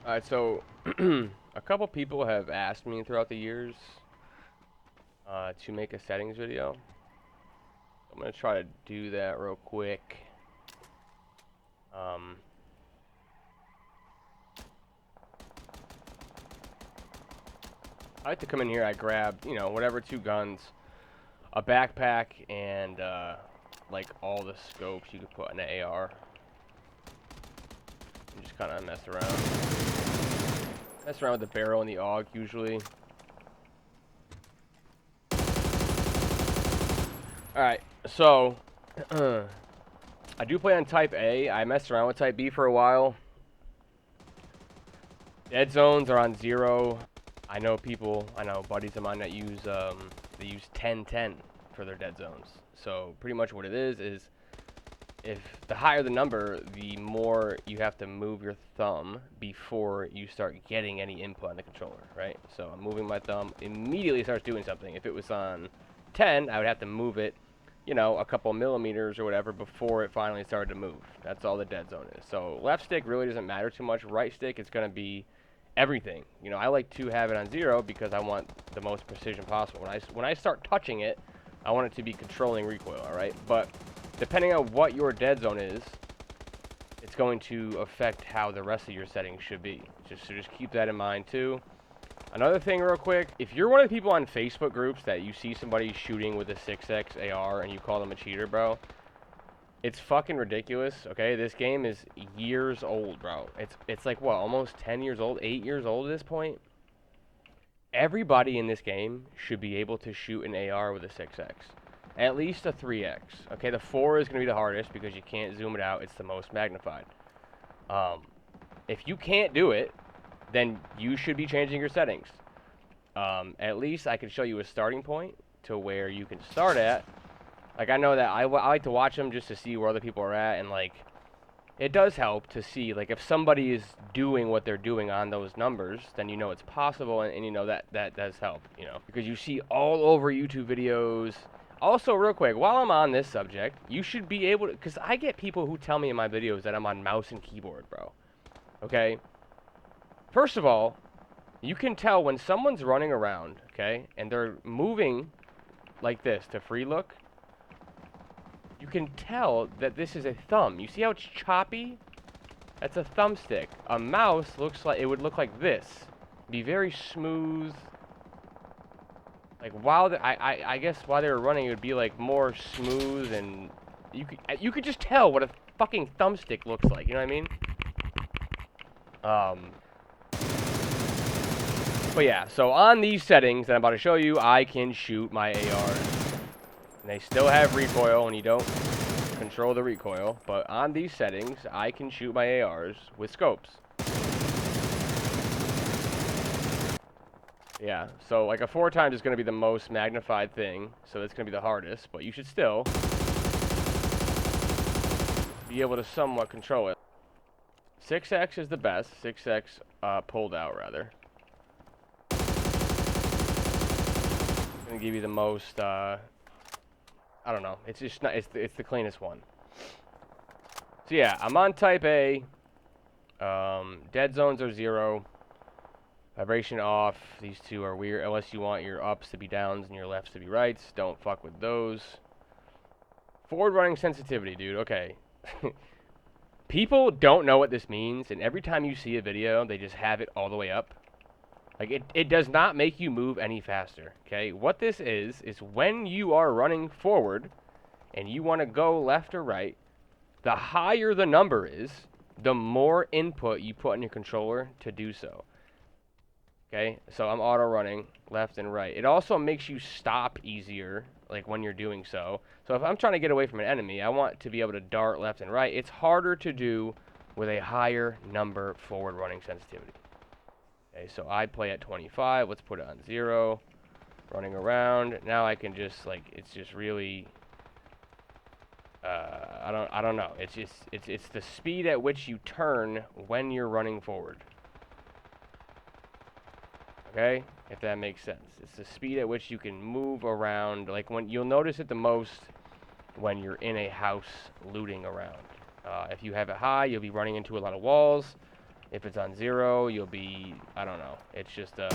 Alright, so a couple people have asked me throughout the years to make a settings video. I'm going to try to do that real quick. Um, I like to come in here, I grab, whatever 2 guns, a backpack, and like all the scopes you could put in an AR. And just kind of mess around. Mess around with the barrel and the AUG usually. Alright, so I do play on Type A. I messed around with Type B for a while. Dead zones are on 0. I know buddies of mine that use they use 10-10 for their dead zones. So pretty much what it is if the higher the number, the more you have to move your thumb before you start getting any input on the controller, right? So I'm moving my thumb, immediately starts doing something. If it was on 10, I would have to move it, a couple millimeters or whatever before it finally started to move. That's all the dead zone is. So left stick really doesn't matter too much. Right stick is going to be everything. I like to have it on 0 because I want the most precision possible. When I start touching it, I want it to be controlling recoil, all right? But depending on what your dead zone is, it's going to affect how the rest of your settings should be. So just keep that in mind too. Another thing real quick, if you're one of the people on Facebook groups that you see somebody shooting with a 6X AR and you call them a cheater, bro, it's fucking ridiculous, okay? This game is years old, bro. It's like, what, almost 10 years old, 8 years old at this point? Everybody in this game should be able to shoot an AR with a 6X. At least a 3X. Okay, the 4 is going to be the hardest because you can't zoom it out. It's the most magnified. If you can't do it, then you should be changing your settings. At least I can show you a starting point to where you can start at. Like, I know that I like to watch them just to see where other people are at, and, like, it does help to see, like, if somebody is doing what they're doing on those numbers, then you know it's possible, and that does help, because you see all over YouTube videos. Also, real quick, while I'm on this subject, you should be able to, because I get people who tell me in my videos that I'm on mouse and keyboard, bro. Okay? First of all, you can tell when someone's running around, okay, and they're moving like this to free look, you can tell that this is a thumb. You see how it's choppy? That's a thumbstick. A mouse would look like this. Be very smooth. Like I guess while they were running, it would be like more smooth, and you could just tell what a fucking thumbstick looks like. You know what I mean? But yeah. So on these settings that I'm about to show you, I can shoot my ARs. And they still have recoil, and you don't control the recoil. But on these settings, I can shoot my ARs with scopes. Yeah, so like a 4 times is going to be the most magnified thing, so it's going to be the hardest, but you should still be able to somewhat control it. 6X is the best. 6X pulled out, rather. It's going to give you the most, I don't know, it's just not, it's the cleanest one. So yeah, I'm on Type A. Dead zones are 0. Vibration off. These 2 are weird, unless you want your ups to be downs and your lefts to be rights. Don't fuck with those. Forward running sensitivity, dude. Okay. People don't know what this means, and every time you see a video, they just have it all the way up. Like, it does not make you move any faster, okay? What this is when you are running forward and you want to go left or right, the higher the number is, the more input you put in your controller to do so. Okay, so I'm auto running left and right. It also makes you stop easier, like when you're doing so. So if I'm trying to get away from an enemy, I want to be able to dart left and right. It's harder to do with a higher number forward running sensitivity. Okay, so I play at 25. Let's put it on 0. Running around. Now I can just, like, it's just really, I don't know. It's just, it's the speed at which you turn when you're running forward. Okay, if that makes sense. It's the speed at which you can move around. Like, when you'll notice it the most when you're in a house looting around. If you have it high, you'll be running into a lot of walls. If it's on 0, you'll be, I don't know. It's just a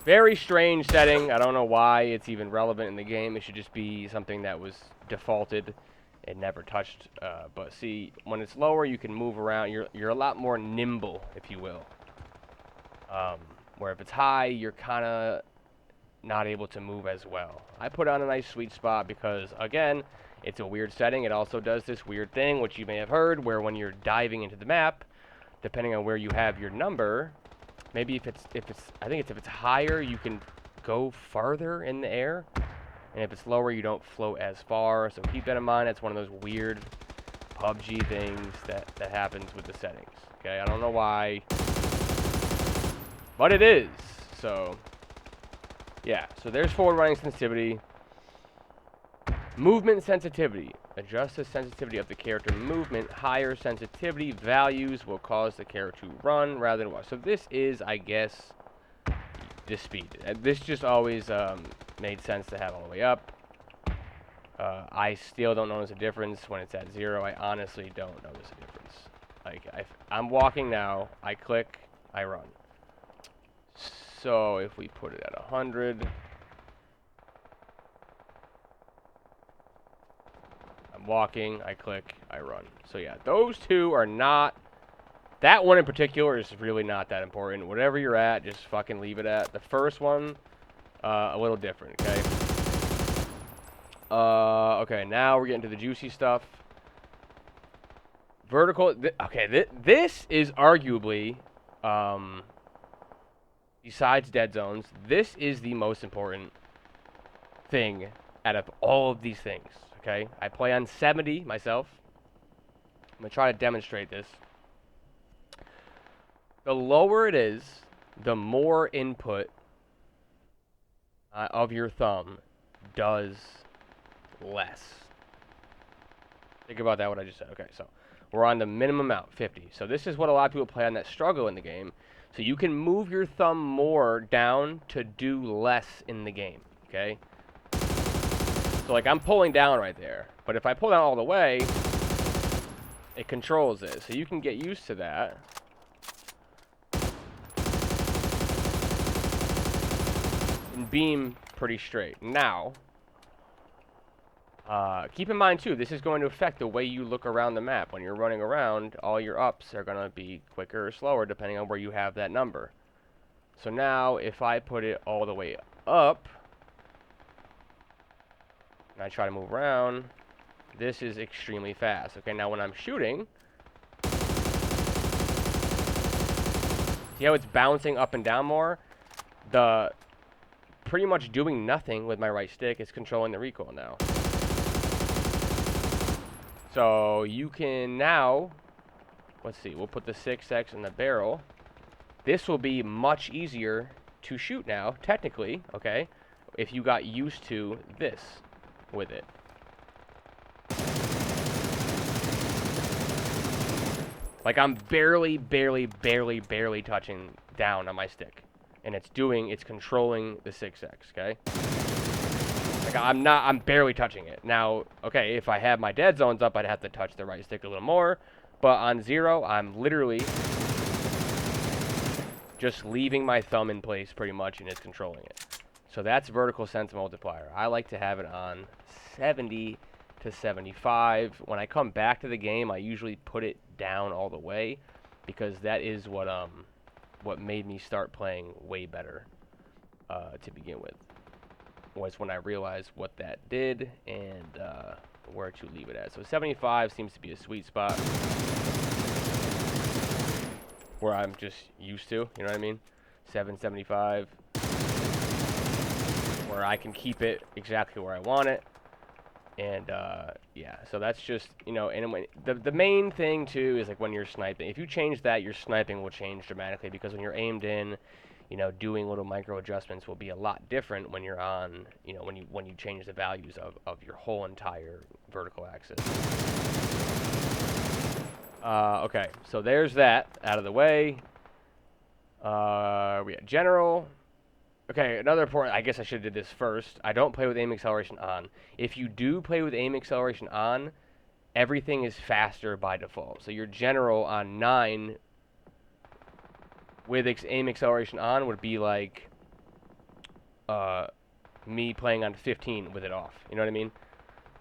very strange setting. I don't know why it's even relevant in the game. It should just be something that was defaulted and never touched. But see, when it's lower, you can move around. You're a lot more nimble, if you will. Where if it's high, you're kind of not able to move as well. I put on a nice sweet spot because, again, it's a weird setting. It also does this weird thing, which you may have heard, where when you're diving into the map, depending on where you have your number, maybe if it's higher, you can go farther in the air, and if it's lower, you don't float as far. So keep that in mind. It's one of those weird PUBG things that happens with the settings. Okay, I don't know why, but it is. So yeah, so there's forward running sensitivity. Movement sensitivity. Adjust the sensitivity of the character movement. Higher sensitivity values will cause the character to run rather than walk. So this is, I guess, the speed. This just always made sense to have all the way up. I still don't notice a difference when it's at 0. I honestly don't notice a difference. Like, I'm walking now, I click, I run. So if we put it at 100, I'm walking, I click, I run. So yeah, those two are not, that one in particular is really not that important. Whatever you're at, just fucking leave it at. The first one, a little different, okay? Okay, now we're getting to the juicy stuff. Vertical, this is arguably, besides dead zones, this is the most important thing out of all of these things, okay? I play on 70 myself. I'm going to try to demonstrate this. The lower it is, the more input of your thumb does less. Think about that, what I just said. Okay, so we're on the minimum amount, 50. So this is what a lot of people play on that struggle in the game. So you can move your thumb more down to do less in the game, okay? So like I'm pulling down right there, but if I pull down all the way, it controls it. So you can get used to that. And beam pretty straight. Now, keep in mind too, this is going to affect the way you look around the map. When you're running around, all your ups are going to be quicker or slower depending on where you have that number. So now, if I put it all the way up, and I try to move around, this is extremely fast. Okay, now when I'm shooting, see how it's bouncing up and down more? The pretty much doing nothing with my right stick is controlling the recoil now. So you can now, let's see, we'll put the 6x in the barrel. This will be much easier to shoot now, technically, okay, if you got used to this with it. Like I'm barely touching down on my stick. And it's controlling the 6x, okay? Like I'm barely touching it. Now, okay, if I had my dead zones up, I'd have to touch the right stick a little more. But on 0, I'm literally just leaving my thumb in place pretty much, and it's controlling it. So that's vertical sense multiplier. I like to have it on 70 to 75. When I come back to the game, I usually put it down all the way because that is what made me start playing way better to begin with. Was when I realized what that did and where to leave it at. So 75 seems to be a sweet spot where I'm just used to, you know what I mean? 775, where I can keep it exactly where I want it. And yeah, so that's just, you know, and when, the main thing too is like when you're sniping. If you change that, your sniping will change dramatically because when you're aimed in, you know, doing little micro adjustments will be a lot different when you're on, you know, when you change the values of your whole entire vertical axis. Okay, so there's that out of the way. We got general. Okay, another important, I guess I should have did this first. I don't play with aim acceleration on. If you do play with aim acceleration on, everything is faster by default. So your general on 9 with aim acceleration on would be like me playing on 15 with it off. You know what I mean?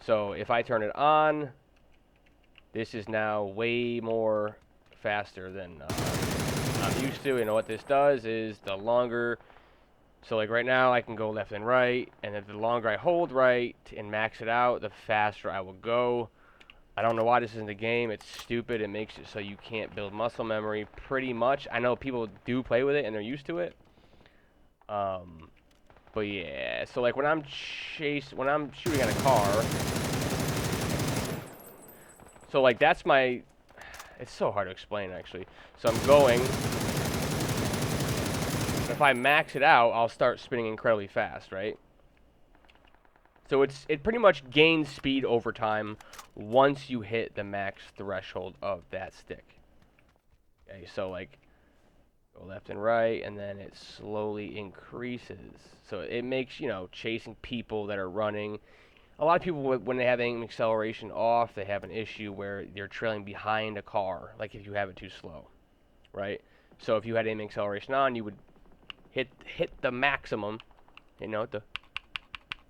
So if I turn it on, this is now way more faster than I'm used to. And what this does is the longer, so like right now I can go left and right, and if the longer I hold right and max it out, the faster I will go. I don't know why this is in the game. It's stupid. It makes it so you can't build muscle memory pretty much. I know people do play with it and they're used to it. But yeah, so like when I'm shooting at a car, so like that's my, it's so hard to explain actually. So I'm going, if I max it out, I'll start spinning incredibly fast, right? So it pretty much gains speed over time once you hit the max threshold of that stick. Okay, so like go left and right, and then it slowly increases. So it makes, you know, chasing people that are running. A lot of people, when they have aim acceleration off, they have an issue where they're trailing behind a car, like if you have it too slow, right? So if you had aim acceleration on, you would hit the maximum, you know,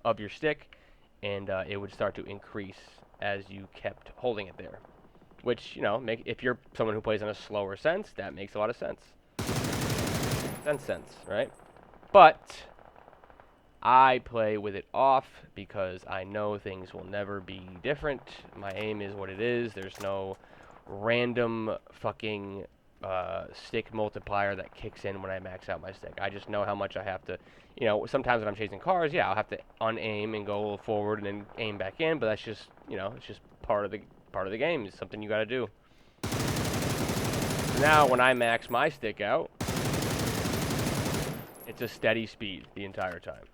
of your stick, and it would start to increase as you kept holding it there. Which, you know, if you're someone who plays on a slower sense, that makes a lot of sense. Sense, right? But I play with it off because I know things will never be different. My aim is what it is. There's no random fucking stick multiplier that kicks in when I max out my stick. I just know how much I have to, you know, sometimes when I'm chasing cars, yeah, I'll have to unaim and go a little forward and then aim back in, but that's just, you know, it's just part of the game. It's something you got to do. Now when I max my stick out, it's a steady speed the entire time.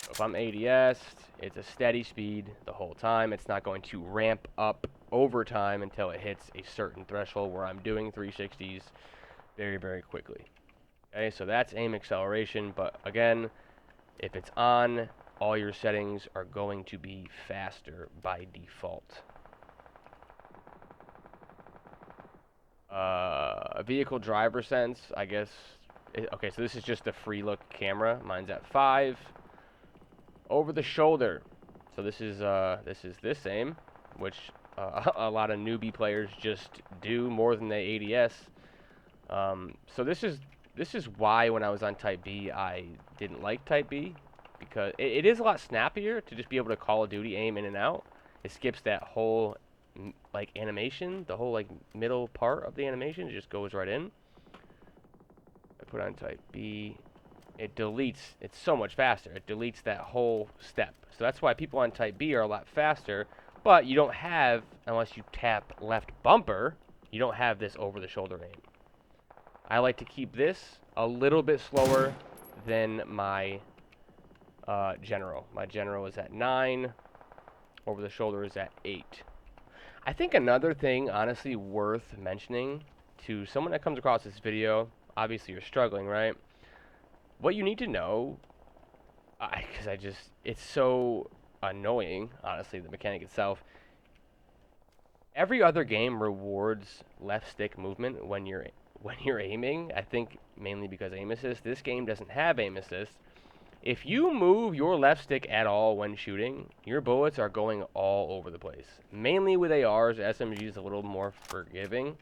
So if I'm ADS, it's a steady speed the whole time. It's not going to ramp up over time until it hits a certain threshold where I'm doing 360s very, very quickly. Okay, so that's aim acceleration, but again, if it's on, all your settings are going to be faster by default. Vehicle driver sense, I guess. Okay, so this is just a free look camera. Mine's at 5. Over the shoulder. So this is this aim, which a lot of newbie players just do more than they ADS. So this is why when I was on Type B, I didn't like Type B, because it is a lot snappier to just be able to Call of Duty aim in and out. It skips that whole like animation, the whole like middle part of the animation. It just goes right in. I put on Type B. It deletes, it's so much faster. It deletes that whole step. So that's why people on Type B are a lot faster, but you don't have, unless you tap left bumper, you don't have this over-the-shoulder aim. I like to keep this a little bit slower than my general. My general is at 9, over-the-shoulder is at 8. I think another thing, honestly, worth mentioning to someone that comes across this video, obviously you're struggling, right? What you need to know, because it's so annoying, honestly, the mechanic itself. Every other game rewards left stick movement when you're aiming. I think mainly because aim assist. This game doesn't have aim assist. If you move your left stick at all when shooting, your bullets are going all over the place. Mainly with ARs, SMG is a little more forgiving.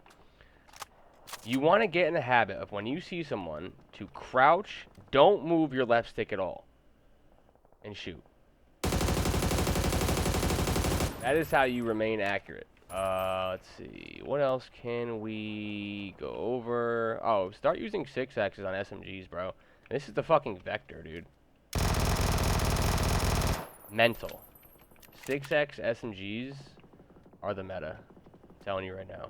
You want to get in the habit of when you see someone to crouch, don't move your left stick at all, and shoot. That is how you remain accurate. Let's see. What else can we go over? Oh, start using 6X's on SMGs, bro. This is the fucking vector, dude. Mental. 6X SMGs are the meta. I'm telling you right now.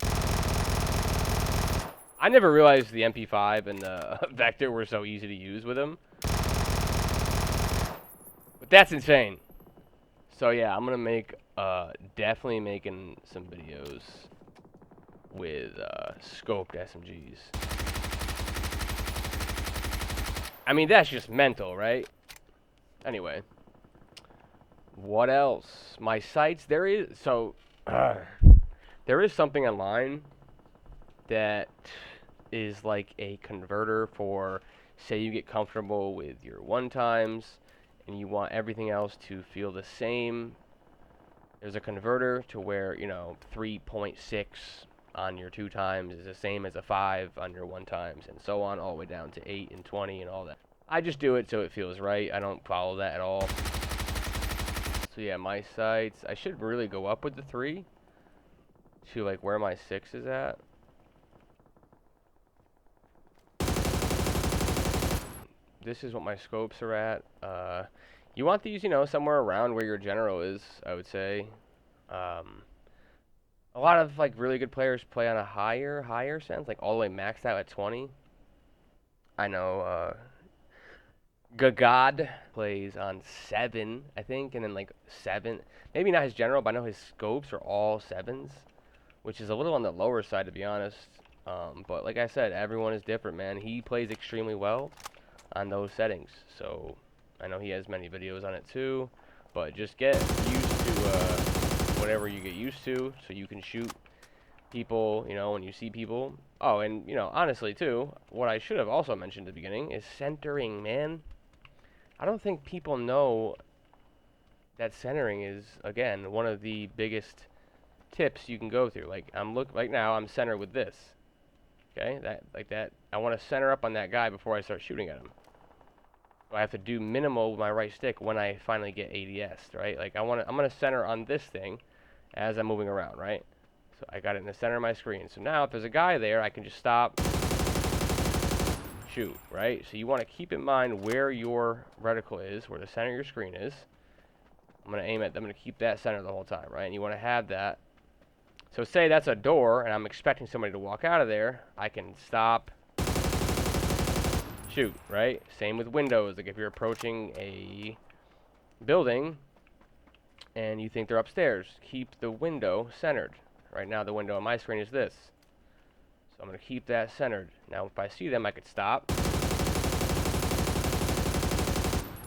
I never realized the MP5 and the Vector were so easy to use with them. But that's insane. So yeah, I'm gonna definitely making some videos with scoped SMGs. I mean, that's just mental, right? Anyway. What else? My sights. There is there is something online that is like a converter for, say you get comfortable with your one times and you want everything else to feel the same. There's a converter to where, 3.6 on your two times is the same as a 5 on your one times, and so on, all the way down to 8 and 20 and all that. I just do it so it feels right. I don't follow that at all. So yeah, my sights, I should really go up with the 3 to like where my 6 is at. This is what my scopes are at. You want these, somewhere around where your general is, I would say. A lot of like really good players play on a higher sense, like all the way maxed out at 20. I know Gagad plays on 7, I think, and then like 7. Maybe not his general, but I know his scopes are all 7s, which is a little on the lower side to be honest. But like I said, everyone is different, man. He plays extremely well on those settings, so I know he has many videos on it too. But just get used to whatever you get used to, so you can shoot people, when you see people. Oh, and, honestly, too, what I should have also mentioned at the beginning is centering, man. I don't think people know that centering is, again, one of the biggest tips you can go through. Like, right now, I'm centered with this. Okay? That. I want to center up on that guy before I start shooting at him. So I have to do minimal with my right stick when I finally get ADS, right? Like, I'm going to center on this thing as I'm moving around, right? So I got it in the center of my screen. So now if there's a guy there, I can just stop, shoot, right? So you want to keep in mind where your reticle is, where the center of your screen is. I'm going to keep that center the whole time, right? And you want to have that. So say that's a door, and I'm expecting somebody to walk out of there. I can stop, shoot, right? Same with windows. Like if you're approaching a building and you think they're upstairs, keep the window centered. Right now the window on my screen is this. So I'm going to keep that centered. Now if I see them, I could stop,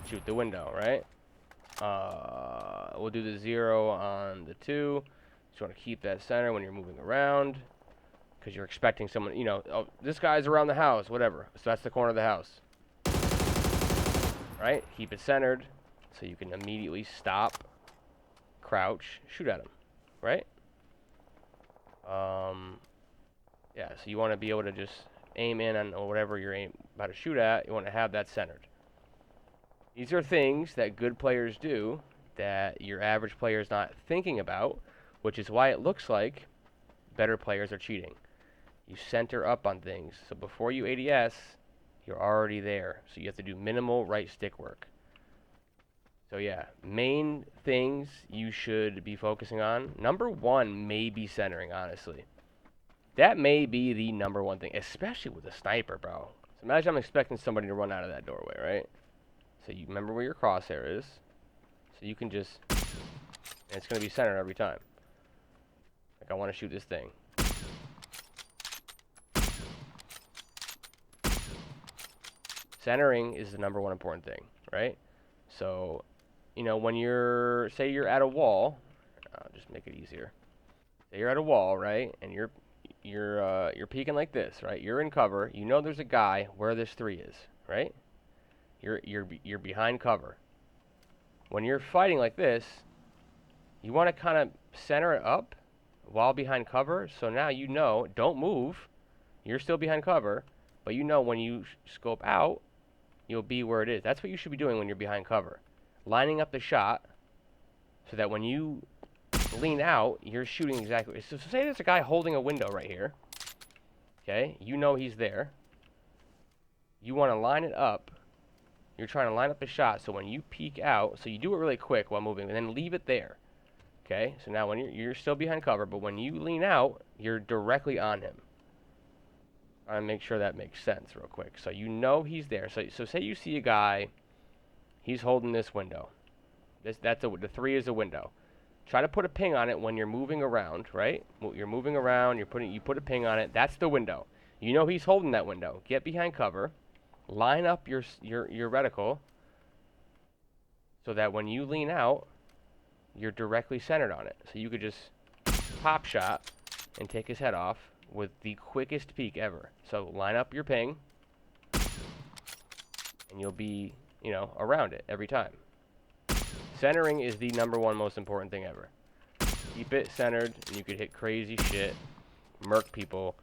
shoot the window, right? We'll do the 0 on the 2. Just want to keep that center when you're moving around, because you're expecting someone, oh, this guy's around the house, whatever. So that's the corner of the house. Right? Keep it centered so you can immediately stop, crouch, shoot at him. Right? Yeah, so you want to be able to just aim in on whatever you're about to shoot at. You want to have that centered. These are things that good players do that your average player is not thinking about, which is why it looks like better players are cheating. You center up on things. So before you ADS, you're already there. So you have to do minimal right stick work. So yeah, main things you should be focusing on. Number 1 may be centering, honestly. That may be the number 1 thing, especially with a sniper, bro. So imagine I'm expecting somebody to run out of that doorway, right? So you remember where your crosshair is. So you can just, and it's going to be centered every time. Like I want to shoot this thing. Centering is the number 1 important thing, right? So, when say you're at a wall, I'll just make it easier. Say you're at a wall, right? And you're peeking like this, right? You're in cover. You know there's a guy where this 3 is, right? You're behind cover. When you're fighting like this, you want to kind of center it up while behind cover. So now don't move. You're still behind cover, but when you scope out, you'll be where it is. That's what you should be doing when you're behind cover. Lining up the shot so that when you lean out, you're shooting exactly. So say there's a guy holding a window right here. Okay? He's there. You want to line it up. You're trying to line up the shot so when you peek out, so you do it really quick while moving, and then leave it there. Okay? So now when you're still behind cover, but when you lean out, you're directly on him. I want to make sure that makes sense real quick. So he's there. So say you see a guy, he's holding this window. The 3 is a window. Try to put a ping on it when you're moving around, right? You're moving around, you put a ping on it. That's the window. He's holding that window. Get behind cover. Line up your reticle so that when you lean out, you're directly centered on it. So you could just pop shot and take his head off with the quickest peek ever. So line up your ping, and you'll be, you know, around it every time. Centering is the #1 most important thing ever. Keep it centered, and you could hit crazy shit, murk people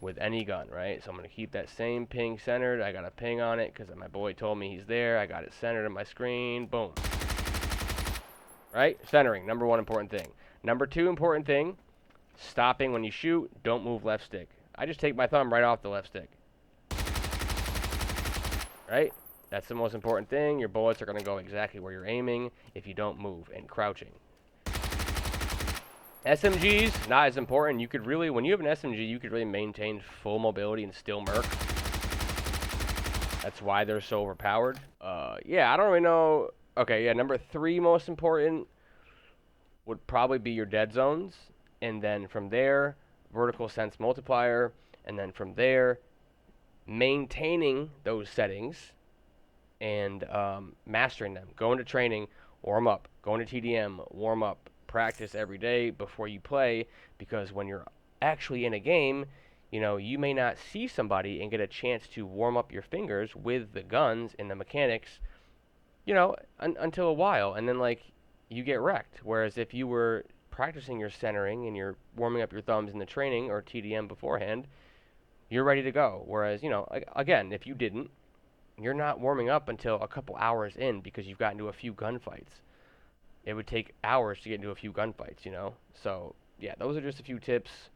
with any gun, right? So I'm going to keep that same ping centered. I got a ping on it because my boy told me he's there. I got it centered on my screen. Boom. Right? Centering, #1 important thing. #2 important thing, stopping when you shoot. Don't move left stick. I just take my thumb right off the left stick. Right? That's the most important thing. Your bullets are going to go exactly where you're aiming if you don't move and crouching. SMGs, not as important. You could really, when you have an SMG, you could really maintain full mobility and still murk. That's why they're so overpowered. Yeah, I don't really know. Okay, yeah, #3 most important would probably be your dead zones. And then from there, vertical sense multiplier. And then from there, maintaining those settings and mastering them. Going to training, warm up. Going to TDM, warm up. Practice every day before you play, because when you're actually in a game, you know, you may not see somebody and get a chance to warm up your fingers with the guns and the mechanics, you know, until a while, and then like you get wrecked. Whereas if you were practicing your centering and you're warming up your thumbs in the training or TDM beforehand, you're ready to go. Whereas, you know, again, if you didn't, you're not warming up until a couple hours in because you've gotten into a few gunfights. It would take hours to get into a few gunfights, you know? So, yeah, those are just a few tips.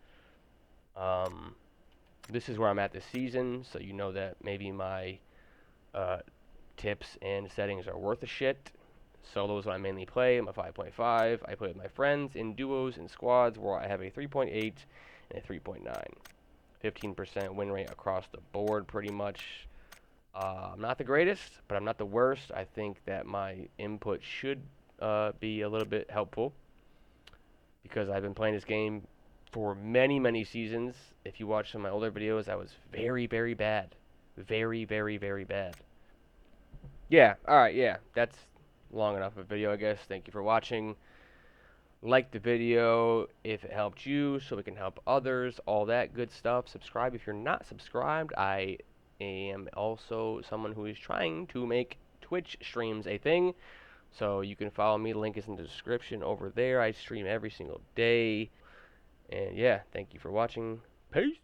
This is where I'm at this season, so you know that maybe my tips and settings are worth a shit. Solos I mainly play. I'm a 5.5. I play with my friends in duos and squads where I have a 3.8 and a 3.9. 15% win rate across the board, pretty much. I'm not the greatest, but I'm not the worst. I think that my input should be a little bit helpful because I've been playing this game for many, many seasons. If you watch some of my older videos, I was very, very bad. Very, very, very bad. Yeah, alright, yeah. That's long enough of a video, I guess. Thank you for watching. Like the video if it helped you so we can help others. All that good stuff. Subscribe if you're not subscribed. I am also someone who is trying to make Twitch streams a thing. So you can follow me. The link is in the description over there. I stream every single day. And yeah, thank you for watching. Peace.